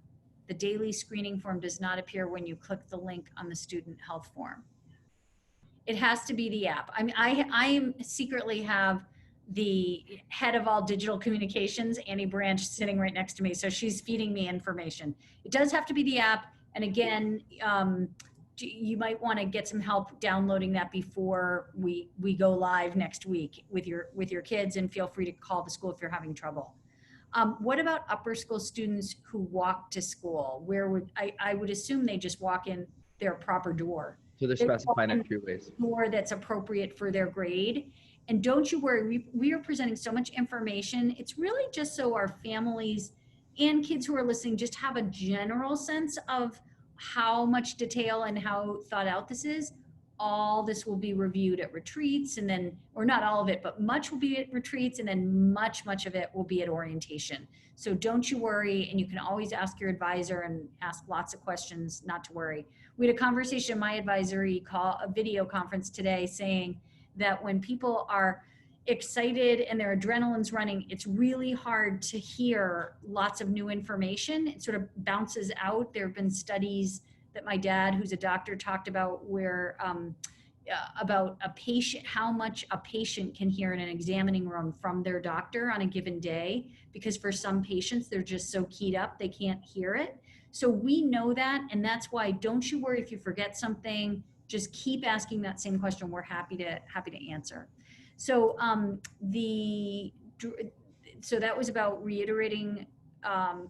S2: The daily screening form does not appear when you click the link on the student health form. It has to be the app. I mean, I secretly have the head of all digital communications, Annie Branch, sitting right next to me. So she's feeding me information. It does have to be the app. And again, you might want to get some help downloading that before we go live next week with your kids, and feel free to call the school if you're having trouble. What about upper school students who walk to school? Where would I would assume they just walk in their proper door.
S4: So they're specified in 2 ways.
S2: Door that's appropriate for their grade. And don't you worry, we are presenting so much information. It's really just so our families and kids who are listening just have a general sense of how much detail and how thought out this is. All this will be reviewed at retreats, and then, or not all of it, but much will be at retreats, and then much of it will be at orientation. So don't you worry, and you can always ask your advisor and ask lots of questions, not to worry. We had a conversation in my advisory call, a video conference today, saying that when people are excited and their adrenaline's running, it's really hard to hear lots of new information. It sort of bounces out. There have been studies that my dad, who's a doctor, talked about where about a patient, how much a patient can hear in an examining room from their doctor on a given day, because for some patients, they're just so keyed up, they can't hear it. So we know that, and that's why don't you worry if you forget something, just keep asking that same question. We're happy to answer. So so that was about reiterating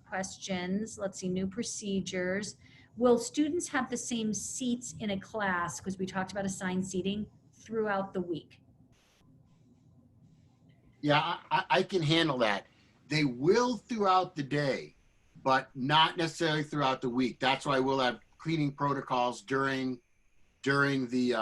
S2: questions. Let's see, new procedures. Will students have the same seats in a class, because we talked about assigned seating, throughout the week?
S3: Yeah, I can handle that. They will throughout the day, but not necessarily throughout the week. That's why we'll have cleaning protocols during the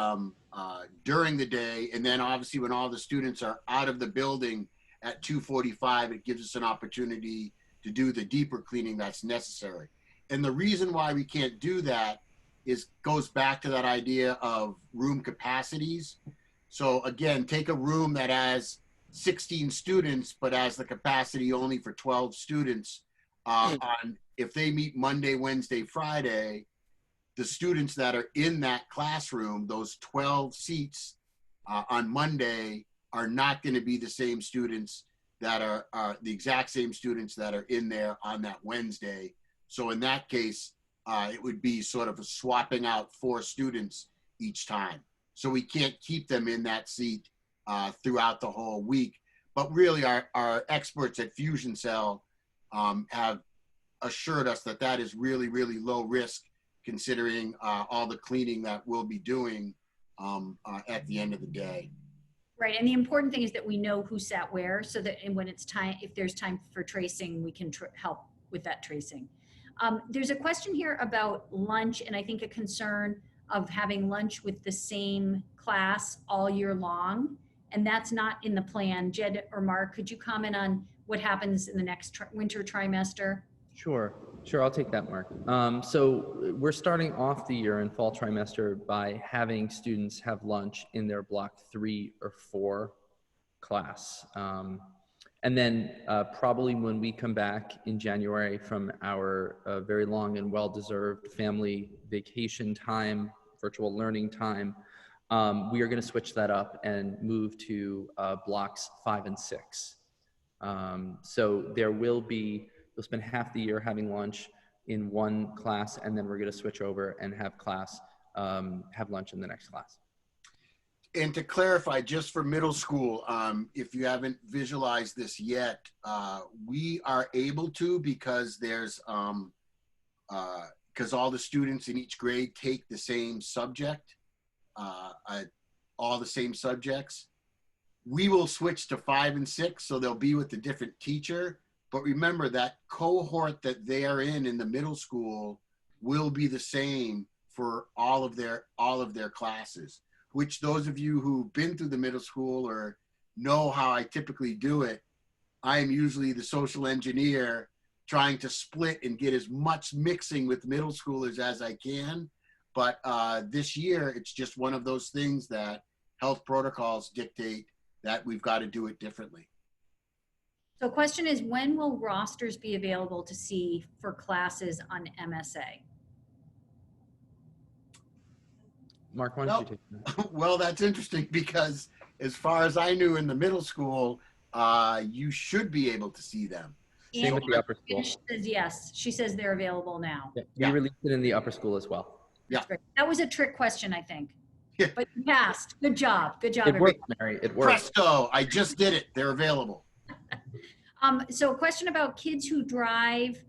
S3: day, and then obviously when all the students are out of the building at 2:45, it gives us an opportunity to do the deeper cleaning that's necessary. And the reason why we can't do that goes back to that idea of room capacities. So again, take a room that has 16 students, but has the capacity only for 12 students. If they meet Monday, Wednesday, Friday, the students that are in that classroom, those 12 seats on Monday, are not going to be the same students that are the exact same students that are in there on that Wednesday. So in that case, it would be sort of a swapping out 4 students each time. So we can't keep them in that seat throughout the whole week. But really, our experts at Fusion Cell have assured us that that is really, really low risk considering all the cleaning that we'll be doing at the end of the day.
S2: Right, and the important thing is that we know who sat where, so that and when it's time, if there's time for tracing, we can help with that tracing. There's a question here about lunch, and I think a concern of having lunch with the same class all year long, and that's not in the plan. Jed or Mark, could you comment on what happens in the next winter trimester?
S4: Sure, I'll take that, Mark. So we're starting off the year in fall trimester by having students have lunch in their block 3 or 4 class. And then probably when we come back in January from our very long and well-deserved family vacation time, virtual learning time, we are going to switch that up and move to blocks 5 and 6. So there will be, we'll spend half the year having lunch in one class, and then we're going to switch over and have lunch in the next class.
S3: And to clarify, just for middle school, if you haven't visualized this yet, we are able to because there's because all the students in each grade take the same subject, all the same subjects. We will switch to 5 and 6, so they'll be with a different teacher. But remember that cohort that they are in the middle school will be the same for all of their classes. Which those of you who've been through the middle school or know how I typically do it, I am usually the social engineer trying to split and get as much mixing with middle schoolers as I can. But this year, it's just one of those things that health protocols dictate that we've got to do it differently.
S2: So question is, when will rosters be available to see for classes on MSA?
S4: Mark, why don't you take that?
S3: Well, that's interesting because as far as I knew in the middle school, you should be able to see them.
S4: Same with the upper school.
S2: She says yes. She says they're available now.
S4: Yeah, we released it in the upper school as well.
S2: That's great. That was a trick question, I think.
S3: Yeah.
S2: But you passed. Good job. Good job.
S4: It worked, Mary. It worked.
S3: Presto! I just did it. They're available.
S2: So a question about kids who drive.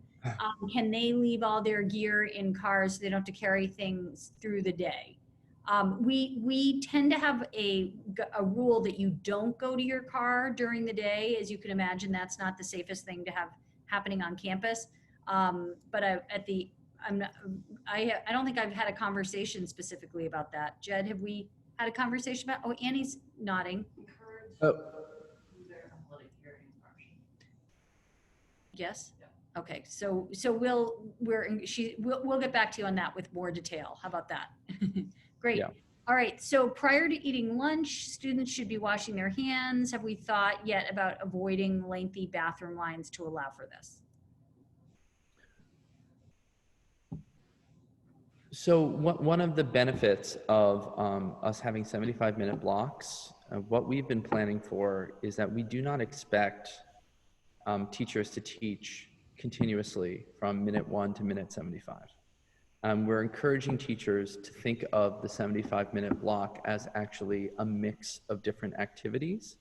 S2: Can they leave all their gear in cars so they don't have to carry things through the day? We tend to have a rule that you don't go to your car during the day. As you can imagine, that's not the safest thing to have happening on campus. But I don't think I've had a conversation specifically about that. Jed, have we had a conversation about? Oh, Annie's nodding.
S4: Oh.
S2: Yes. Okay. So we'll get back to you on that with more detail. How about that? Great.
S4: Yeah.
S2: All right. So prior to eating lunch, students should be washing their hands. Have we thought yet about avoiding lengthy bathroom lines to allow for this?
S4: So one of the benefits of us having 75-minute blocks, what we've been planning for is that we do not expect teachers to teach continuously from minute 1 to minute 75. We're encouraging teachers to think of the 75-minute block as actually a mix of different activities.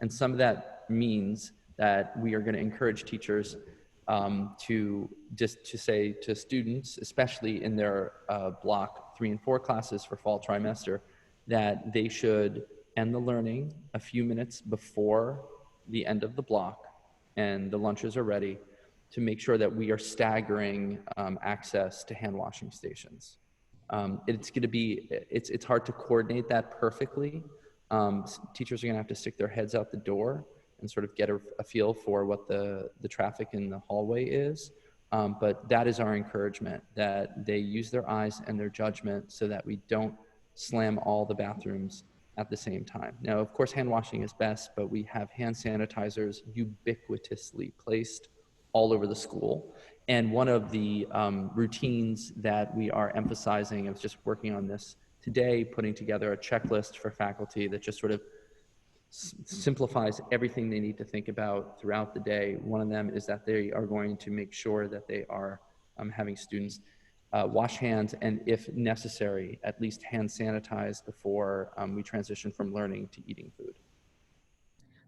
S4: And some of that means that we are going to encourage teachers to say to students, especially in their block 3 and 4 classes for fall trimester, that they should end the learning a few minutes before the end of the block and the lunches are ready, to make sure that we are staggering access to hand washing stations. It's going to be, it's hard to coordinate that perfectly. Teachers are going to have to stick their heads out the door and sort of get a feel for what the traffic in the hallway is. But that is our encouragement, that they use their eyes and their judgment so that we don't slam all the bathrooms at the same time. Now, of course, hand washing is best, but we have hand sanitizers ubiquitously placed all over the school. And one of the routines that we are emphasizing, I was just working on this today, putting together a checklist for faculty that just sort of simplifies everything they need to think about throughout the day. One of them is that they are going to make sure that they are having students wash hands, and if necessary, at least hand sanitize before we transition from learning to eating food.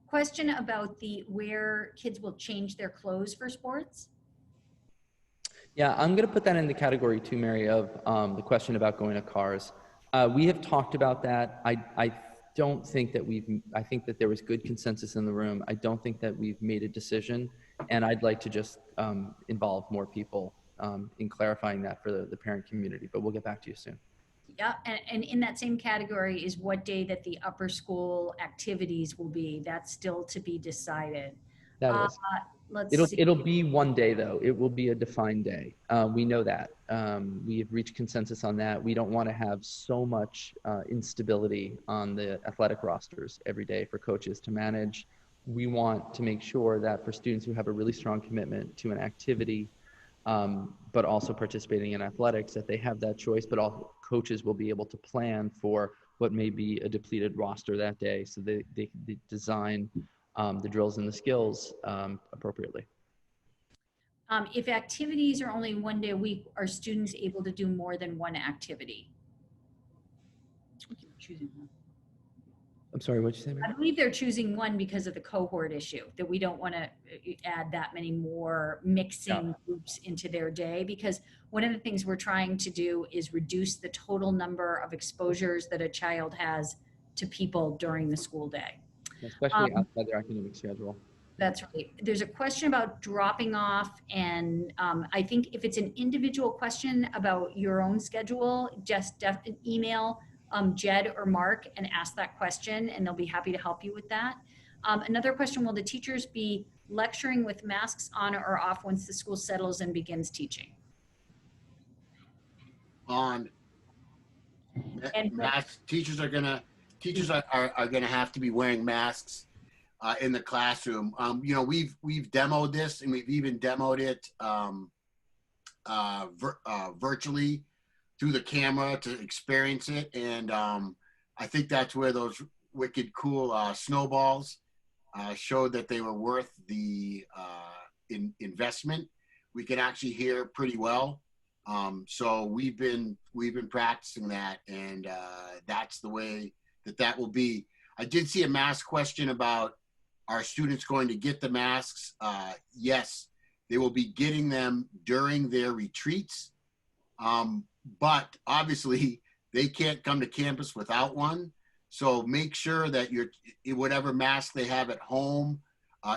S2: Question about where kids will change their clothes for sports.
S4: Yeah, I'm going to put that in the category too, Mary, of the question about going to cars. We have talked about that. I don't think that I think that there was good consensus in the room. I don't think that we've made a decision, and I'd like to just involve more people in clarifying that for the parent community, but we'll get back to you soon.
S2: Yeah, and in that same category is what day that the upper school activities will be. That's still to be decided.
S4: That is.
S2: Let's see.
S4: It'll be one day though. It will be a defined day. We know that. We have reached consensus on that. We don't want to have so much instability on the athletic rosters every day for coaches to manage. We want to make sure that for students who have a really strong commitment to an activity, but also participating in athletics, that they have that choice, but all coaches will be able to plan for what may be a depleted roster that day, so they design the drills and the skills appropriately.
S2: If activities are only one day a week, are students able to do more than one activity? Choosing one.
S4: I'm sorry, what'd you say, Mary?
S2: I believe they're choosing one because of the cohort issue, that we don't want to add that many more mixing groups into their day, because one of the things we're trying to do is reduce the total number of exposures that a child has to people during the school day.
S4: Especially outside their academic schedule.
S2: That's right. There's a question about dropping off, and I think if it's an individual question about your own schedule, just email Jed or Mark and ask that question, and they'll be happy to help you with that. Another question, will the teachers be lecturing with masks on or off once the school settles and begins teaching?
S3: On.
S2: And
S3: masks. Teachers are gonna have to be wearing masks in the classroom. You know, we've demoed this, and we've even demoed it virtually through the camera to experience it. And I think that's where those wicked cool snowballs showed that they were worth the investment. We can actually hear pretty well. So we've been practicing that, and that's the way that will be. I did see a mask question about, are students going to get the masks? Yes, they will be getting them during their retreats. But obviously they can't come to campus without one. So make sure that whatever mask they have at home,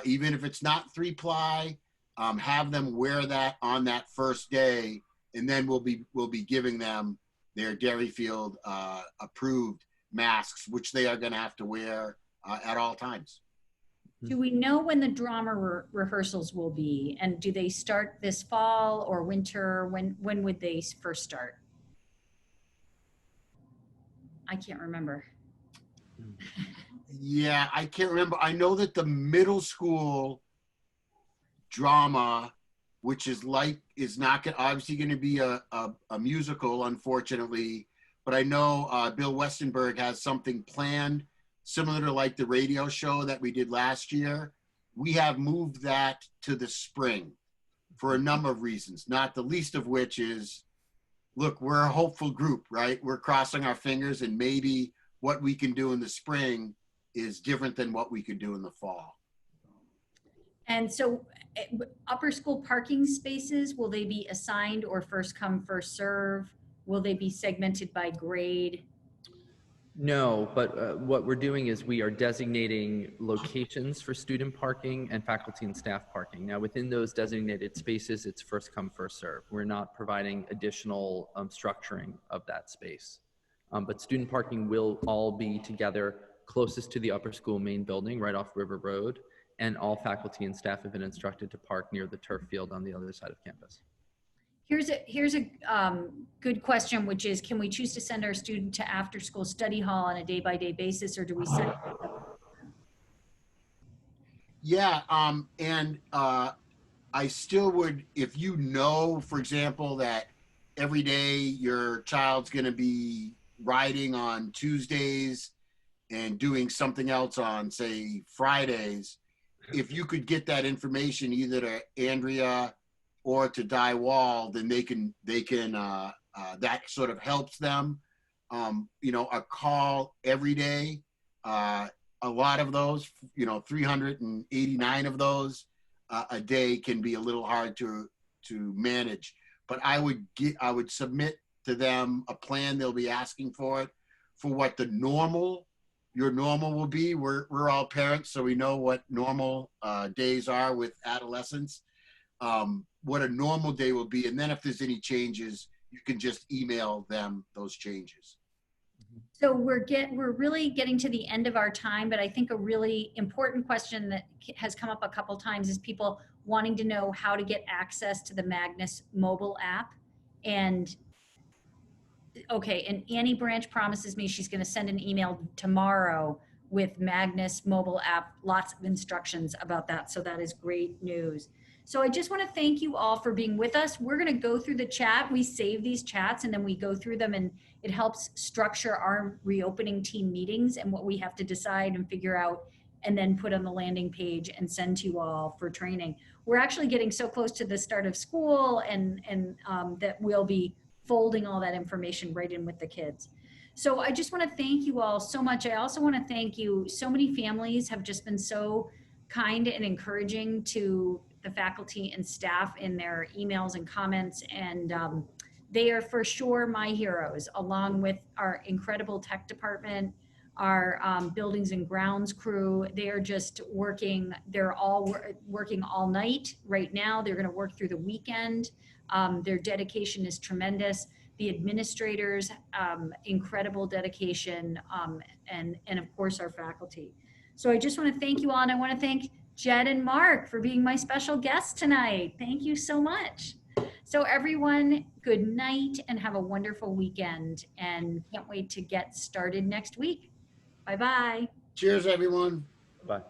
S3: even if it's not 3-ply, have them wear that on that first day, and then we'll be giving them their Derryfield approved masks, which they are going to have to wear at all times.
S2: do we know when the drama rehearsals will be, and do they start this fall or winter? When would they first start? I can't remember.
S3: Yeah, I can't remember. I know that the middle school drama, which is not obviously going to be a musical, unfortunately, but I know Bill Westenberg has something planned similar to like the radio show that we did last year. We have moved that to the spring for a number of reasons, not the least of which is, look, we're a hopeful group, right? We're crossing our fingers, and maybe what we can do in the spring is different than what we could do in the fall.
S2: And so upper school parking spaces, will they be assigned or first come, first serve? Will they be segmented by grade?
S4: No, but what we're doing is we are designating locations for student parking and faculty and staff parking. Now, within those designated spaces, it's first come, first serve. We're not providing additional structuring of that space. But student parking will all be together closest to the upper school main building right off River Road, and all faculty and staff have been instructed to park near the turf field on the other side of campus.
S2: Here's a good question, which is, can we choose to send our student to after school study hall on a day-by-day basis, or do we send?
S3: Yeah, and I still would, if you know, for example, that every day your child's going to be riding on Tuesdays and doing something else on, say, Fridays, if you could get that information either to Andrea or to Di Wall, then they can that sort of helps them. You know, a call every day, a lot of those, 389 of those a day can be a little hard to manage. but I would submit to them a plan. They'll be asking for it for what your normal will be. We're all parents, so we know what normal days are with adolescents, what a normal day will be. And then if there's any changes, you can just email them those changes.
S2: So we're really getting to the end of our time, but I think a really important question that has come up a couple times is people wanting to know how to get access to the Magnus mobile app. And okay, and Annie Branch promises me she's going to send an email tomorrow with Magnus mobile app, lots of instructions about that. So that is great news. So I just want to thank you all for being with us. We're going to go through the chat. We save these chats and then we go through them, and it helps structure our reopening team meetings and what we have to decide and figure out and then put on the landing page and send to you all for training. We're actually getting so close to the start of school and that we'll be folding all that information right in with the kids. So I just want to thank you all so much. I also want to thank you. So many families have just been so kind and encouraging to the faculty and staff in their emails and comments. And they are for sure my heroes, along with our incredible tech department, our buildings and grounds crew. They are just working. They're all working all night right now. They're going to work through the weekend. Their dedication is tremendous. The administrators, incredible dedication, and of course our faculty. So I just want to thank you all, and I want to thank Jed and Mark for being my special guests tonight. Thank you so much. So everyone, good night and have a wonderful weekend, and can't wait to get started next week. Bye-bye.
S3: Cheers, everyone.
S4: Bye.